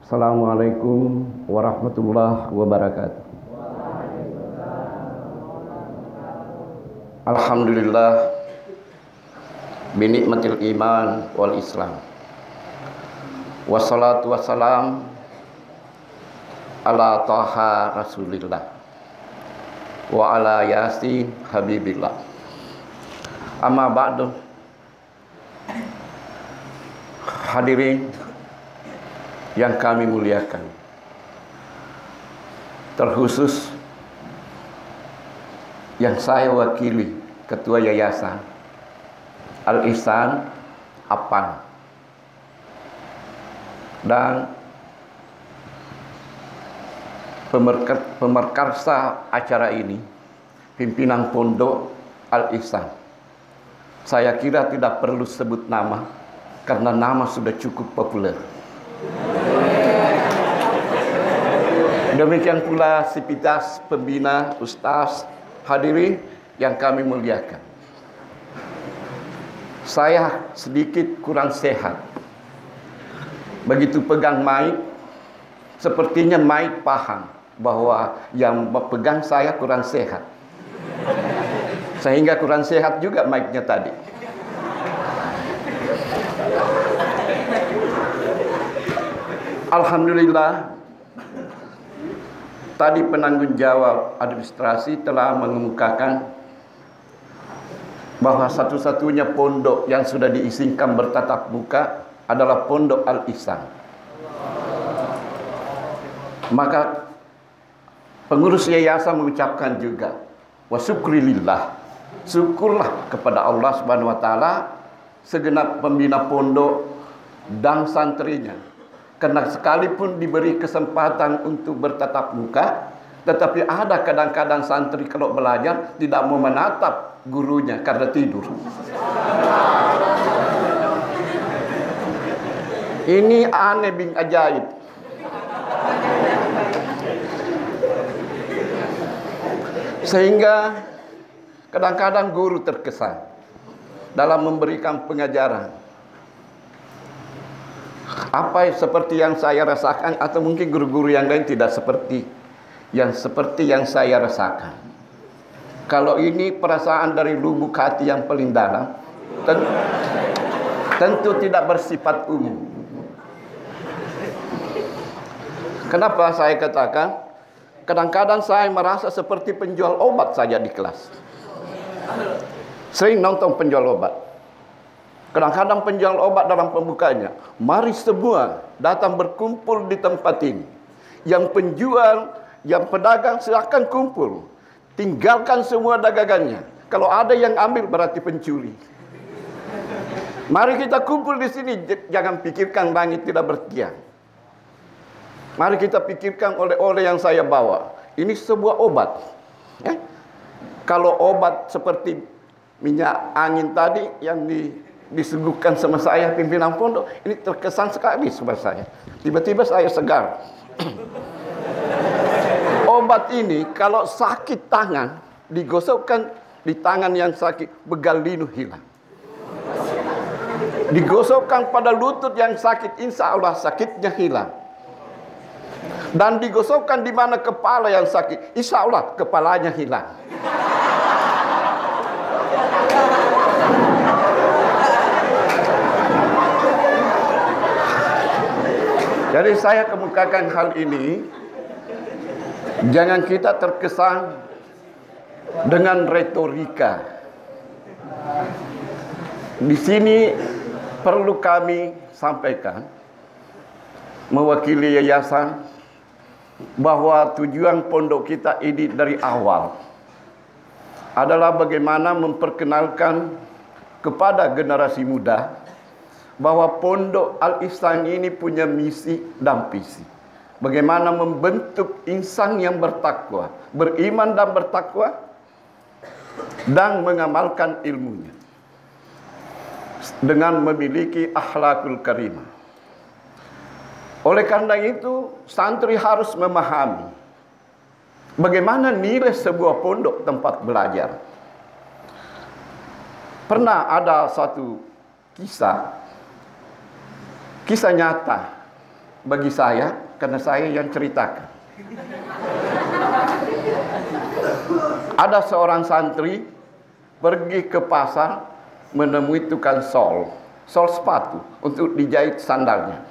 Assalamualaikum warahmatullahi wabarakatuh. Alhamdulillah binikmatil iman wal islam. Wassalatu wassalam ala taha rasulillah wa ala yasin habibillah. Amma ba'du. Hadirin yang kami muliakan, terkhusus yang saya wakili, Ketua Yayasan Al-Ihsan Apan, dan pemerkarsa acara ini, pimpinan Pondok Al-Ihsan. Saya kira tidak perlu sebut nama, karena nama sudah cukup populer. Demikian pula sivitas pembina, ustaz, hadirin yang kami muliakan. Saya sedikit kurang sehat. Begitu pegang mic, sepertinya mic paham bahwa yang pegang saya kurang sehat. Sehingga kurang sehat juga mic-nya tadi. Alhamdulillah, tadi penanggung jawab administrasi telah mengemukakan bahwa satu-satunya pondok yang sudah diizinkan bertatap muka adalah Pondok Al-Ihsan. Maka pengurus yayasan mengucapkan juga wa syukrilillah, syukurlah kepada Allah Subhanahu wa taala, segenap pembina pondok dan santrinya. Karena sekalipun diberi kesempatan untuk bertatap muka, tetapi ada kadang-kadang santri kalau belajar tidak mau menatap gurunya karena tidur. Ini aneh bin ajaib. Sehingga kadang-kadang guru terkesan dalam memberikan pengajaran. Apa seperti yang saya rasakan, atau mungkin guru-guru yang lain tidak seperti yang saya rasakan. Kalau ini perasaan dari lubuk hati yang paling dalam, tentu tidak bersifat umum. Kenapa saya katakan? Kadang-kadang saya merasa seperti penjual obat saja di kelas. Sering nonton penjual obat. Kadang-kadang penjual obat dalam pembukanya, mari semua datang berkumpul di tempat ini. Yang penjual, yang pedagang silakan kumpul. Tinggalkan semua dagangannya. Kalau ada yang ambil berarti pencuri. Mari kita kumpul di sini, jangan pikirkan langit tidak bertiang. Mari kita pikirkan oleh-oleh yang saya bawa. Ini sebuah obat. Kalau obat seperti minyak angin tadi yang disuguhkan sama saya pimpinan pondok, ini terkesan sekali sama saya. Tiba-tiba saya segar. Obat ini kalau sakit tangan, digosokkan di tangan yang sakit, begal linu hilang. Digosokkan pada lutut yang sakit, insya Allah sakitnya hilang. Dan digosokkan di mana kepala yang sakit, insya Allah kepalanya hilang. Jadi saya kemukakan hal ini, jangan kita terkesan dengan retorika. Di sini perlu kami sampaikan, mewakili yayasan, bahwa tujuan pondok kita ini dari awal adalah bagaimana memperkenalkan kepada generasi muda bahwa Pondok Al-Ihsan ini punya misi dan visi. Bagaimana membentuk insan yang bertakwa, beriman dan bertakwa, dan mengamalkan ilmunya dengan memiliki akhlakul karimah. Oleh karena itu, santri harus memahami bagaimana nilai sebuah pondok tempat belajar. Pernah ada satu kisah nyata bagi saya karena saya yang ceritakan. Ada seorang santri pergi ke pasar menemui tukang sol sepatu untuk dijahit sandalnya.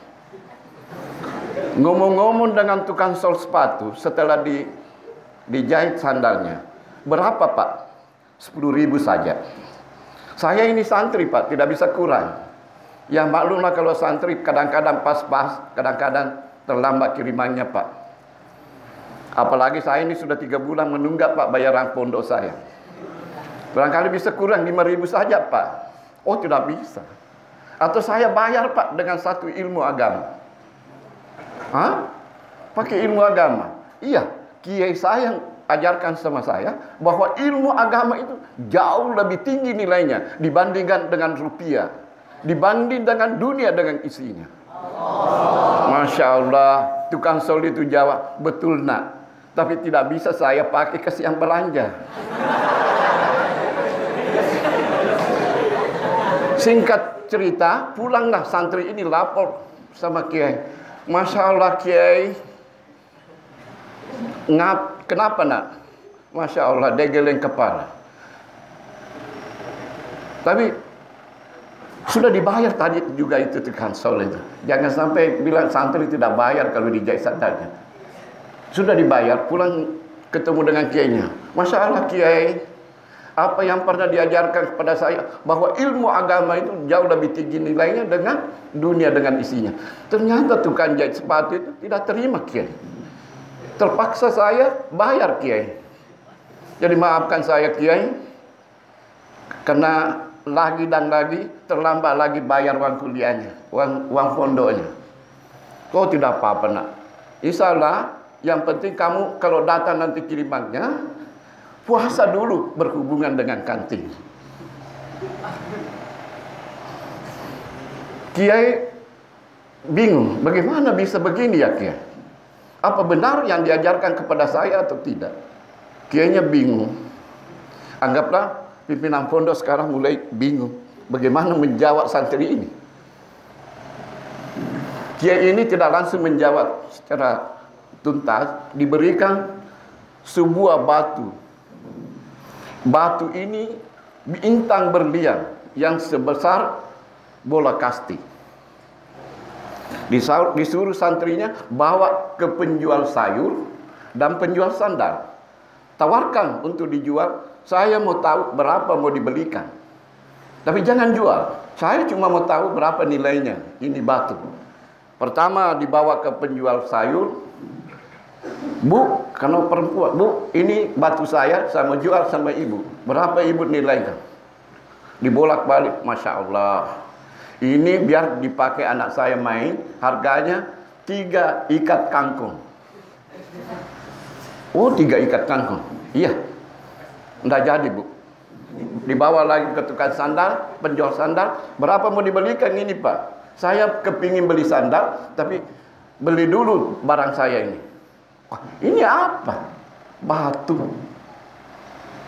Ngomong-ngomong dengan tukang sol sepatu setelah dijahit sandalnya. Berapa Pak? 10.000 saja. Saya ini santri Pak, tidak bisa kurang. Ya maklumlah kalau santri kadang-kadang pas-pas, kadang-kadang terlambat kirimannya Pak. Apalagi saya ini sudah 3 bulan menunggak Pak bayaran pondok saya. Barangkali bisa kurang 5.000 saja Pak. Oh tidak bisa. Atau saya bayar Pak dengan satu ilmu agama. Hah? Pakai ilmu agama? Iya, kiai saya yang ajarkan sama saya bahwa ilmu agama itu jauh lebih tinggi nilainya dibandingkan dengan rupiah, dibanding dengan dunia dengan isinya. Masya Allah, tukang sol itu jawab, betul nak, tapi tidak bisa saya pakai kasih yang belanja. Singkat cerita, pulanglah santri ini lapor sama kiai. Masya Allah kiai, kenapa nak? Masya Allah, dia geleng kepala. Tapi sudah dibayar tadi juga itu tukang sol itu. Jangan sampai bilang santri tidak bayar kalau dijahit sandalnya. Sudah dibayar, pulang ketemu dengan kiainya. Masya Allah kiai, apa yang pernah diajarkan kepada saya bahwa ilmu agama itu jauh lebih tinggi nilainya dengan dunia dengan isinya. Ternyata tukang jahit sepatu itu tidak terima kiai. Terpaksa saya bayar kiai. Jadi maafkan saya kiai, karena lagi dan lagi terlambat lagi bayar uang kuliahnya, uang pondoknya. Kau tidak apa-apa nak. Insya Allah yang penting kamu kalau datang nanti kirimannya, puasa dulu berhubungan dengan kantin. Kiai bingung, bagaimana bisa begini ya kiai? Apa benar yang diajarkan kepada saya atau tidak? Kiainya bingung. Anggaplah pimpinan pondok sekarang mulai bingung bagaimana menjawab santri ini. Kiai ini tidak langsung menjawab secara tuntas, diberikan sebuah batu. Batu ini bintang berlian yang sebesar bola kasti. Disuruh santrinya bawa ke penjual sayur dan penjual sandal. Tawarkan untuk dijual. Saya mau tahu berapa mau dibelikan. Tapi jangan jual. Saya cuma mau tahu berapa nilainya. Ini batu. Pertama dibawa ke penjual sayur. Bu, kalau perempuan, bu, ini batu saya mau jual sama ibu. Berapa ibu nilainya? Dibolak-balik, Masya Allah. Ini biar dipakai anak saya main, harganya 3 ikat kangkung. Oh, 3 ikat kangkung. Iya. Nggak jadi, bu. Dibawa lagi ke tukang sandal, penjual sandal. Berapa mau dibelikan ini, Pak? Saya kepingin beli sandal, tapi beli dulu barang saya ini. Wah, ini apa? Batu.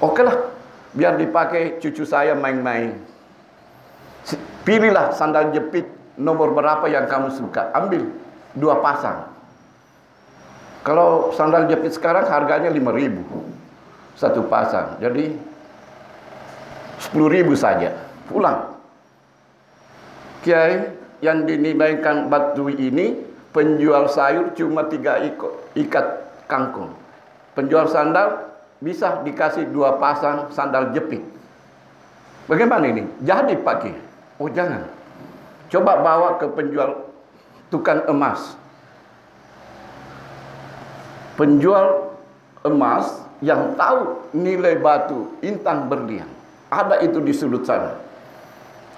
Oke lah, biar dipakai cucu saya main-main. Pilihlah sandal jepit nomor berapa yang kamu suka. Ambil 2 pasang. Kalau sandal jepit sekarang harganya 5.000 satu pasang. Jadi 10.000 saja. Pulang. Kiai yang dinilaikan batu ini, penjual sayur cuma 3 ikat kangkung. Penjual sandal bisa dikasih 2 pasang sandal jepit. Bagaimana ini? Jadi pakai. Oh jangan. Coba bawa ke penjual tukang emas. Penjual emas yang tahu nilai batu intan berlian. Ada itu di sudut sana.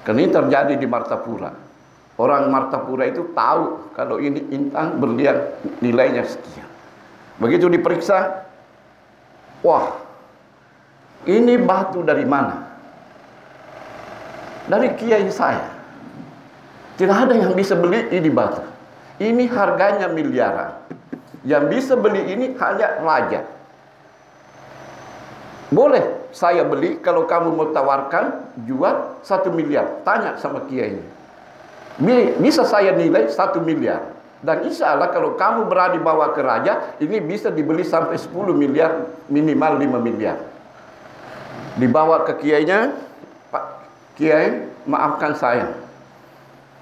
Karena ini terjadi di Martapura. Orang Martapura itu tahu kalau ini intan berlian nilainya sekian. Begitu diperiksa, wah, ini batu dari mana? Dari kiai saya. Tidak ada yang bisa beli ini batu. Ini harganya miliaran. Yang bisa beli ini hanya raja. Boleh saya beli kalau kamu mau tawarkan jual 1 miliar. Tanya sama kiainya. Bisa saya nilai 1 miliar. Dan insya Allah kalau kamu berani bawa ke raja, ini bisa dibeli sampai 10 miliar, minimal 5 miliar. Dibawa ke kiainya, Pak Kiai, maafkan saya.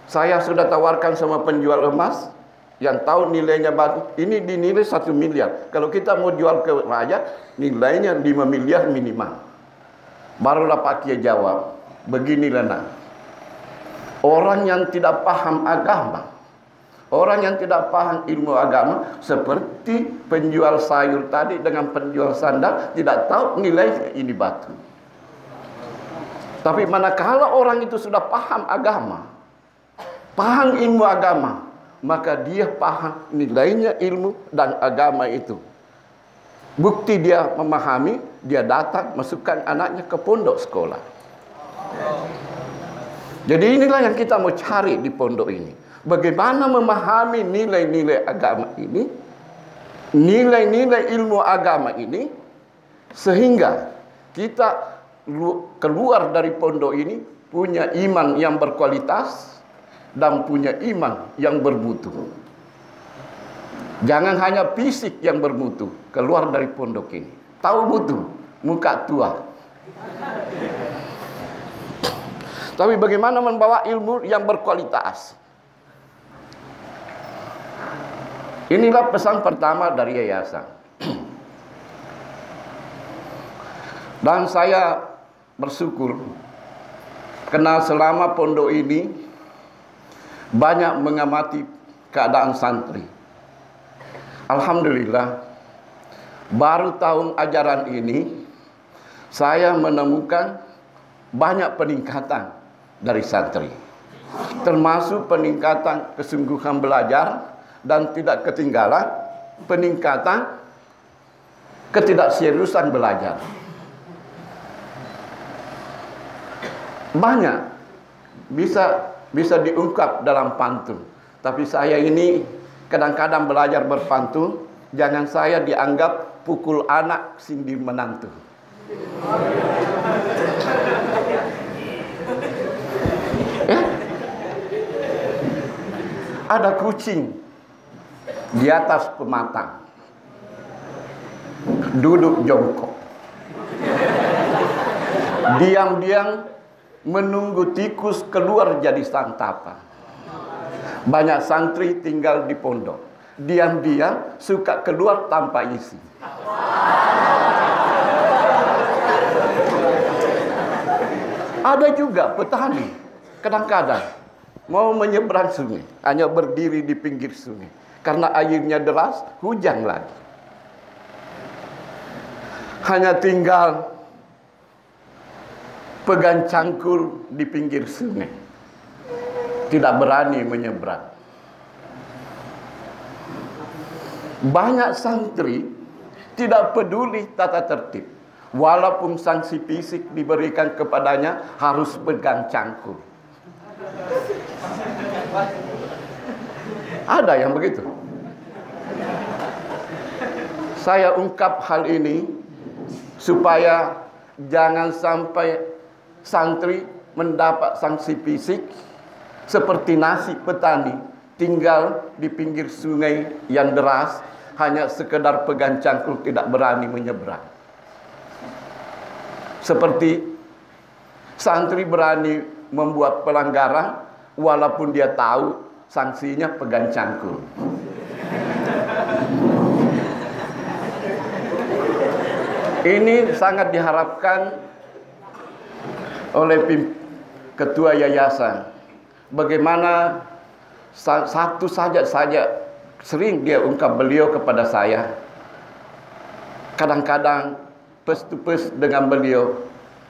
Saya sudah tawarkan sama penjual emas yang tahu nilainya bagus. Ini dinilai 1 miliar. Kalau kita mau jual ke raja, nilainya 5 miliar minimal. Barulah Pak Kiai jawab, beginilah nak. Orang yang tidak paham agama, orang yang tidak paham ilmu agama, seperti penjual sayur tadi dengan penjual sandal, tidak tahu nilai ini batu. Tapi manakala orang itu sudah paham agama, paham ilmu agama, maka dia paham nilainya ilmu dan agama itu. Bukti dia memahami, dia datang masukkan anaknya ke pondok sekolah. Jadi inilah yang kita mau cari di pondok ini. Bagaimana memahami nilai-nilai agama ini, nilai-nilai ilmu agama ini, sehingga kita keluar dari pondok ini punya iman yang berkualitas dan punya iman yang bermutu. Jangan hanya fisik yang bermutu, keluar dari pondok ini. Tahu mutu, muka tua. Tapi bagaimana membawa ilmu yang berkualitas? Inilah pesan pertama dari yayasan. Dan saya bersyukur karena selama pondok ini banyak mengamati keadaan santri. Alhamdulillah, baru tahun ajaran ini saya menemukan banyak peningkatan dari santri. Termasuk peningkatan kesungguhan belajar dan tidak ketinggalan peningkatan ketidakseriusan belajar. Banyak bisa diungkap dalam pantun. Tapi saya ini kadang-kadang belajar berpantun, jangan saya dianggap pukul anak sindir menantu. Ada kucing di atas pematang, duduk jongkok, diam-diam menunggu tikus keluar jadi santapan. Banyak santri tinggal di pondok, diam-diam suka keluar tanpa isi. Ada juga petani kadang-kadang mau menyeberang sungai, hanya berdiri di pinggir sungai karena airnya deras, hujan lagi. Hanya tinggal pegang cangkul di pinggir sungai, tidak berani menyeberang. Banyak santri tidak peduli tata tertib, walaupun sanksi fisik diberikan kepadanya harus pegang cangkul. Ada yang begitu. Saya ungkap hal ini supaya jangan sampai santri mendapat sanksi fisik seperti nasib petani tinggal di pinggir sungai yang deras, hanya sekedar pegang cangkul tidak berani menyeberang. Seperti santri berani membuat pelanggaran walaupun dia tahu sanksinya pegang cangkul. Ini sangat diharapkan oleh ketua yayasan. Bagaimana satu saja sering dia ungkap beliau kepada saya. Kadang-kadang face to face dengan beliau,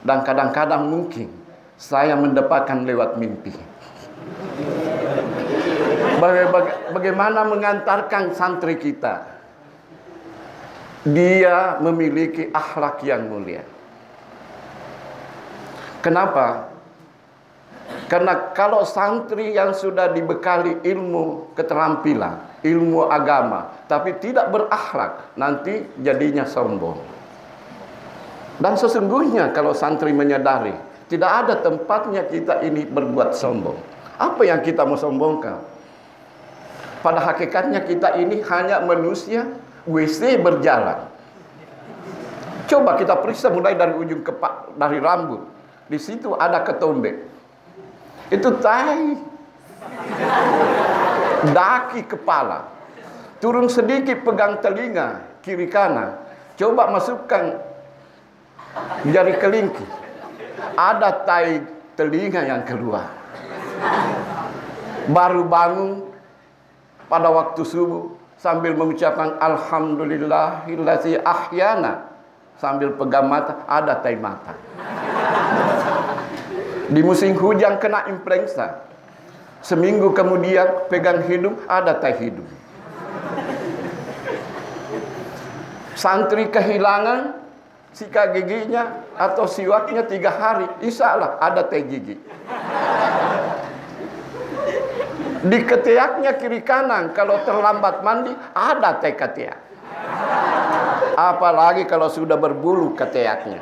dan kadang-kadang mungkin saya mendapatkan lewat mimpi. Bagaimana mengantarkan santri kita, dia memiliki akhlak yang mulia. Kenapa? Karena kalau santri yang sudah dibekali ilmu keterampilan, ilmu agama, tapi tidak berakhlak, nanti jadinya sombong. Dan sesungguhnya kalau santri menyadari, tidak ada tempatnya kita ini berbuat sombong. Apa yang kita mau sombongkan? Pada hakikatnya kita ini hanya manusia WC berjalan. Coba kita periksa mulai dari ujung dari rambut. Di situ ada ketombe. Itu tai. Daki kepala. Turun sedikit pegang telinga kiri kanan. Coba masukkan jari kelingking. Ada tai telinga yang keluar. Baru bangun pada waktu subuh sambil mengucapkan alhamdulillahillazi ahyana, sambil pegang mata, ada tai mata. Di musim hujan kena influenza, seminggu kemudian pegang hidung, ada tai hidung. Santri kehilangan sikat giginya atau siwaknya 3 hari, insya Allah ada tai gigi. Di ketiaknya kiri kanan, kalau terlambat mandi, ada tai ketiak. Apalagi kalau sudah berbulu ketiaknya.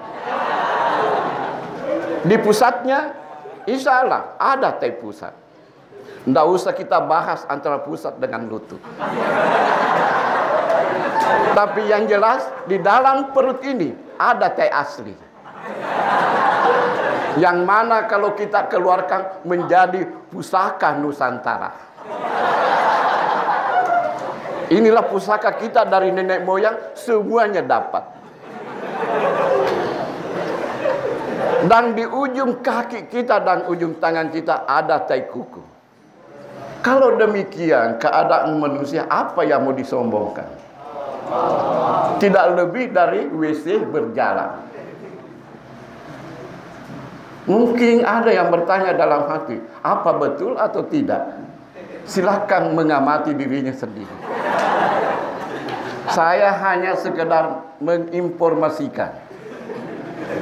Di pusatnya, insya Allah ada tai pusat. Nggak usah kita bahas antara pusat dengan lutut. Tapi yang jelas, di dalam perut ini ada tai asli. Yang mana kalau kita keluarkan menjadi pusaka Nusantara. Inilah pusaka kita dari nenek moyang, semuanya dapat. Dan di ujung kaki kita dan ujung tangan kita ada tai kuku. Kalau demikian keadaan manusia, apa yang mau disombongkan? Tidak lebih dari WC berjalan. Mungkin ada yang bertanya dalam hati, apa betul atau tidak? Silakan mengamati dirinya sendiri. Saya hanya sekedar menginformasikan.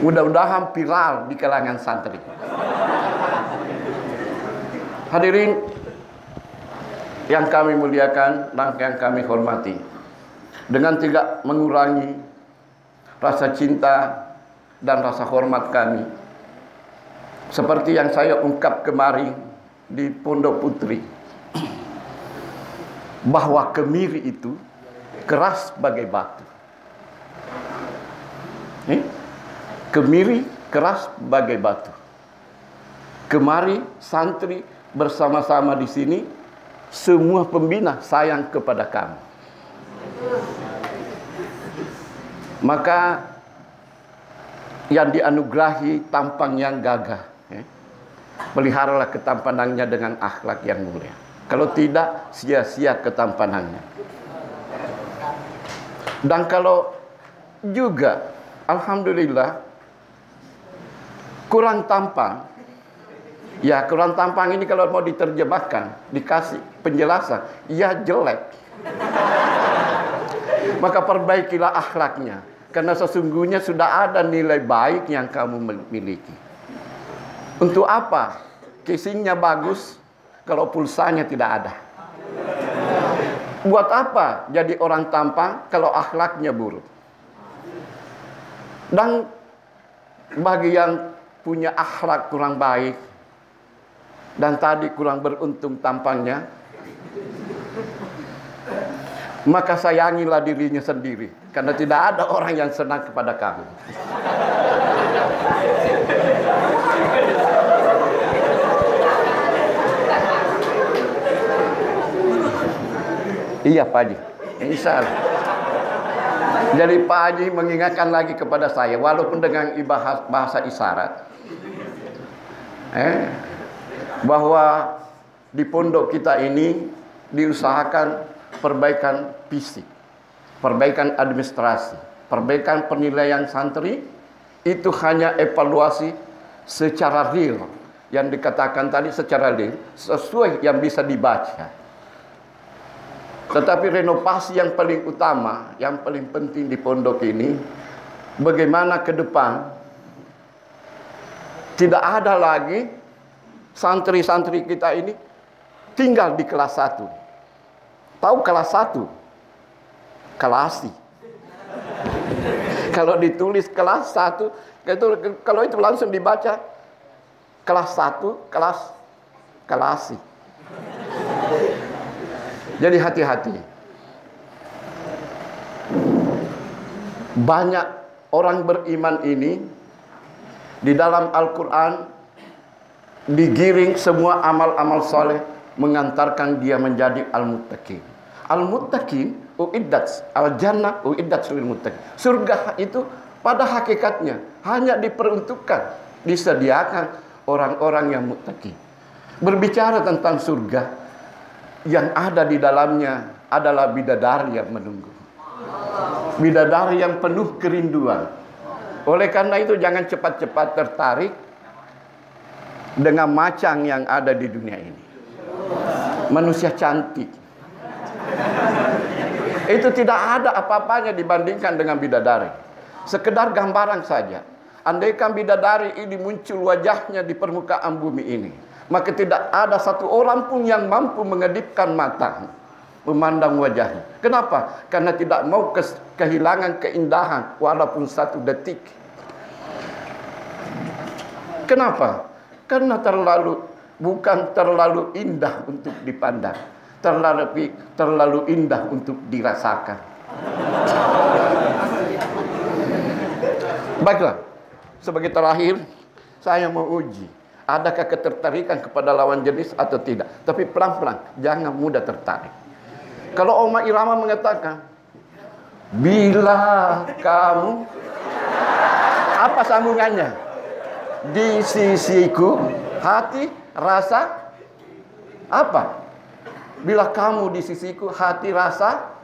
Mudah-mudahan viral di kalangan santri. Hadirin yang kami muliakan dan yang kami hormati, dengan tidak mengurangi rasa cinta dan rasa hormat kami, seperti yang saya ungkap kemarin di Pondok Putri, bahwa kemiri itu keras bagai batu. Kemiri keras bagai batu. Kemari santri bersama-sama di sini, semua pembina sayang kepada kami. Maka yang dianugerahi tampang yang gagah, peliharalah ketampanannya dengan akhlak yang mulia. Kalau tidak, sia-sia ketampanannya. Dan kalau juga, alhamdulillah, kurang tampang, ya kurang tampang ini kalau mau diterjemahkan, dikasih penjelasan, ya jelek. Maka perbaikilah akhlaknya, karena sesungguhnya sudah ada nilai baik yang kamu miliki. Untuk apa? Casingnya bagus kalau pulsanya tidak ada. Buat apa jadi orang tampang kalau akhlaknya buruk? Dan bagi yang punya akhlak kurang baik dan tadi kurang beruntung tampangnya, maka sayangilah dirinya sendiri, karena tidak ada orang yang senang kepada kamu. Iya Pak Haji, insya Allah. Jadi Pak Haji mengingatkan lagi kepada saya, walaupun dengan bahasa isyarat, bahwa di pondok kita ini diusahakan perbaikan fisik, perbaikan administrasi, perbaikan penilaian santri, itu hanya evaluasi secara real. Yang dikatakan tadi secara real, sesuai yang bisa dibaca. Tetapi renovasi yang paling utama, yang paling penting di pondok ini, bagaimana ke depan tidak ada lagi santri-santri kita ini tinggal di kelas 1. Tahu kelas 1? Kelasi. Kalau ditulis kelas 1, kalau itu langsung dibaca kelas 1, kelasi. Jadi hati-hati. Banyak orang beriman ini di dalam Al-Quran digiring semua amal-amal soleh mengantarkan dia menjadi al-muttaqin. Al-muttaqin uiddat al-jannah uiddat lil muttaqin. Surga itu pada hakikatnya hanya diperuntukkan, disediakan orang-orang yang muttaqin. Berbicara tentang surga, yang ada di dalamnya adalah bidadari yang menunggu. Bidadari yang penuh kerinduan. Oleh karena itu jangan cepat-cepat tertarik dengan macang yang ada di dunia ini. Manusia cantik itu tidak ada apa-apanya dibandingkan dengan bidadari. Sekedar gambaran saja. Andaikan bidadari ini muncul wajahnya di permukaan bumi ini, maka tidak ada satu orang pun yang mampu mengedipkan mata memandang wajahnya. Kenapa? Karena tidak mau kehilangan keindahan walaupun satu detik. Kenapa? Karena bukan terlalu indah untuk dipandang, terlalu indah untuk dirasakan. Baiklah, sebagai terakhir saya mau uji, adakah ketertarikan kepada lawan jenis atau tidak. Tapi pelan-pelan, jangan mudah tertarik. Kalau Oma Irama mengatakan, bila kamu, apa sambungannya? Di sisiku, hati, rasa, apa? Bila kamu di sisiku, hati, rasa.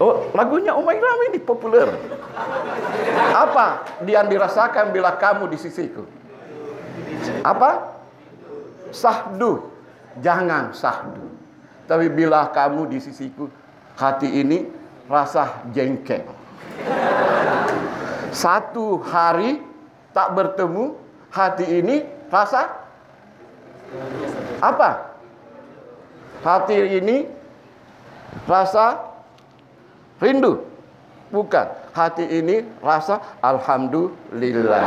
Oh, lagunya Oma Irama ini populer. Apa yang dirasakan bila kamu di sisiku? Apa? Sahdu. Jangan sahdu. Tapi bila kamu di sisiku, hati ini rasa jengkel. Satu hari tak bertemu, hati ini rasa apa? Hati ini rasa rindu. Bukan. Hati ini rasa alhamdulillah.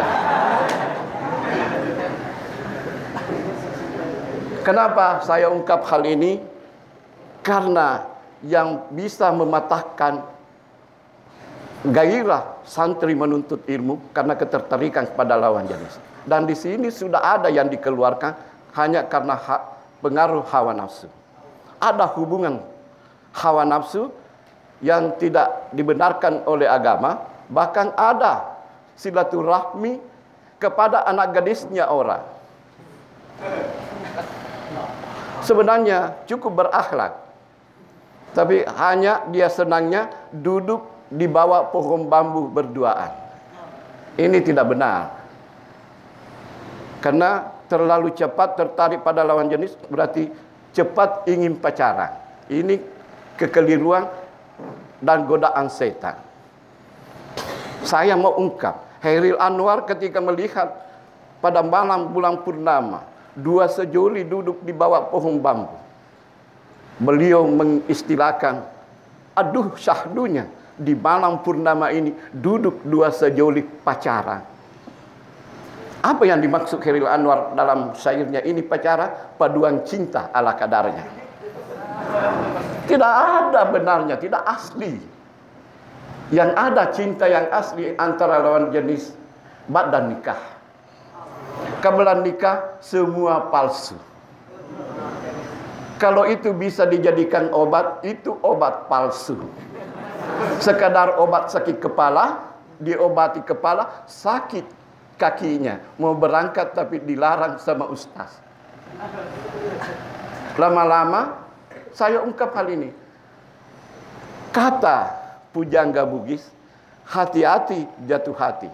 Kenapa saya ungkap hal ini? Karena yang bisa mematahkan gairah santri menuntut ilmu karena ketertarikan kepada lawan jenis. Dan di sini sudah ada yang dikeluarkan hanya karena pengaruh hawa nafsu. Ada hubungan hawa nafsu yang tidak dibenarkan oleh agama, bahkan ada silaturahmi kepada anak gadisnya orang. Sebenarnya cukup berakhlak, tapi hanya dia senangnya duduk di bawah pohon bambu berduaan. Ini tidak benar. Karena terlalu cepat tertarik pada lawan jenis berarti cepat ingin pacaran. Ini kekeliruan dan godaan setan. Saya mau ungkap, Hairil Anwar ketika melihat pada malam bulan purnama, dua sejoli duduk di bawah pohon bambu. Beliau mengistilahkan, aduh syahdunya, di malam purnama ini duduk dua sejoli pacaran. Apa yang dimaksud Hairil Anwar dalam syairnya ini pacaran? Paduan cinta ala kadarnya. Tidak ada benarnya, tidak asli. Yang ada cinta yang asli antara lawan jenis ba'da nikah. Kebelan nikah semua palsu. Kalau itu bisa dijadikan obat, itu obat palsu. Sekadar obat sakit kepala, diobati kepala, sakit kakinya. Mau berangkat tapi dilarang sama ustaz. Lama-lama saya ungkap hal ini. Kata pujangga Bugis, hati-hati jatuh hati.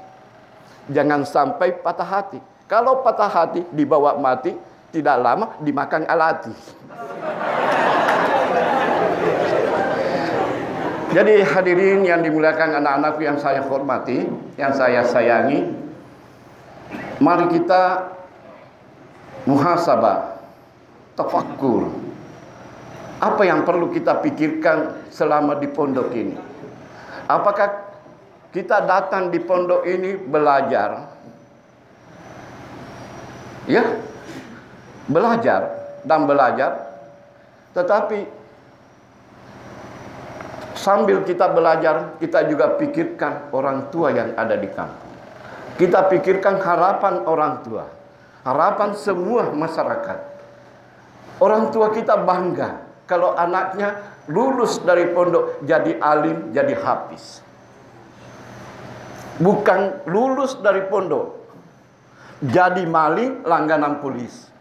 Jangan sampai patah hati. Kalau patah hati dibawa mati, tidak lama dimakan alati. Jadi hadirin yang dimuliakan anak-anakku yang saya hormati, yang saya sayangi, mari kita muhasabah, tafakkur. Apa yang perlu kita pikirkan selama di pondok ini? Apakah kita datang di pondok ini belajar? Ya, belajar dan belajar. Tetapi sambil kita belajar, kita juga pikirkan orang tua yang ada di kampung. Kita pikirkan harapan orang tua, harapan semua masyarakat. Orang tua kita bangga kalau anaknya lulus dari pondok jadi alim, jadi hafiz. Bukan lulus dari pondok jadi maling, langganan polis.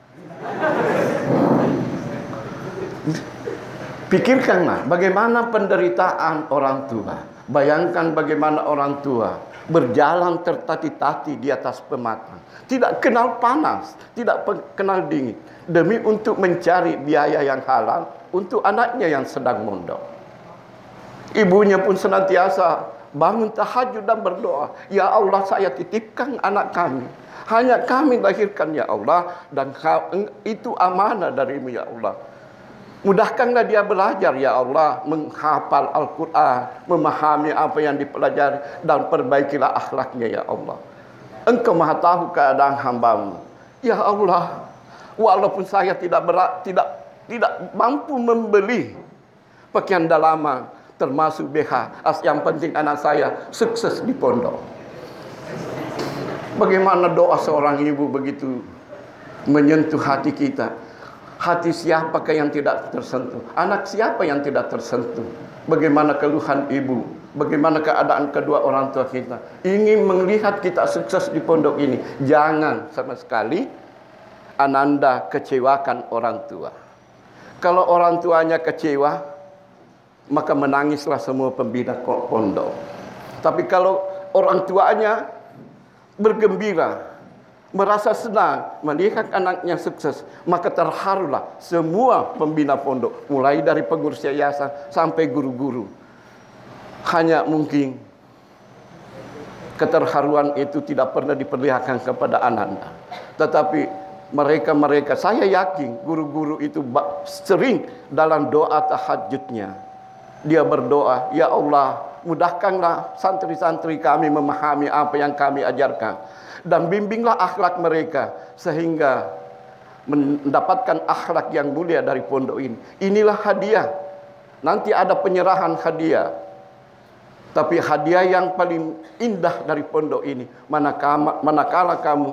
Pikirkanlah bagaimana penderitaan orang tua. Bayangkan bagaimana orang tua berjalan tertati-tati di atas pematang, tidak kenal panas, tidak kenal dingin, demi untuk mencari biaya yang halal untuk anaknya yang sedang mondok. Ibunya pun senantiasa bangun tahajud dan berdoa, ya Allah, saya titipkan anak kami, hanya kami lahirkan ya Allah, dan itu amanah darimu ya Allah. Mudahkanlah dia belajar ya Allah, menghafal Al-Quran, memahami apa yang dipelajari, dan perbaikilah akhlaknya ya Allah. Engkau maha tahu keadaan hambamu. Ya Allah, walaupun saya tidak mampu membeli pakaian dalaman, termasuk BH, yang penting anak saya sukses di pondok. Bagaimana doa seorang ibu begitu menyentuh hati kita. Hati siapakah yang tidak tersentuh? Anak siapa yang tidak tersentuh? Bagaimana keluhan ibu? Bagaimana keadaan kedua orang tua kita? Ingin melihat kita sukses di pondok ini. Jangan sama sekali Ananda kecewakan orang tua. Kalau orang tuanya kecewa, maka menangislah semua pembina pondok. Tapi kalau orang tuanya bergembira, merasa senang melihat anaknya sukses, maka terharulah semua pembina pondok, mulai dari pengurus yayasan sampai guru-guru. Hanya mungkin keterharuan itu tidak pernah diperlihatkan kepada Ananda, tetapi mereka, saya yakin guru-guru itu sering dalam doa tahajudnya dia berdoa, ya Allah, mudahkanlah santri-santri kami memahami apa yang kami ajarkan, dan bimbinglah akhlak mereka sehingga mendapatkan akhlak yang mulia dari pondok ini. Inilah hadiah. Nanti ada penyerahan hadiah. Tapi hadiah yang paling indah dari pondok ini, manakala kamu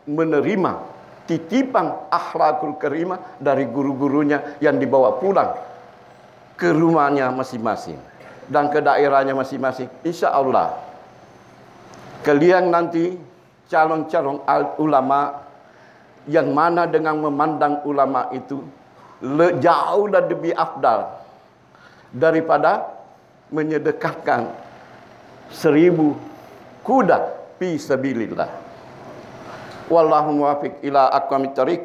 menerima titipan akhlakul karimah dari guru-gurunya yang dibawa pulang ke rumahnya masing-masing dan ke daerahnya masing-masing. Insya Allah kalian nanti calon-calon ulama yang mana dengan memandang ulama itu jauh lebih afdal daripada menyedekahkan 1000 kuda fi sabilillah. Wallahu muwaffiq ila aqwamit thariq.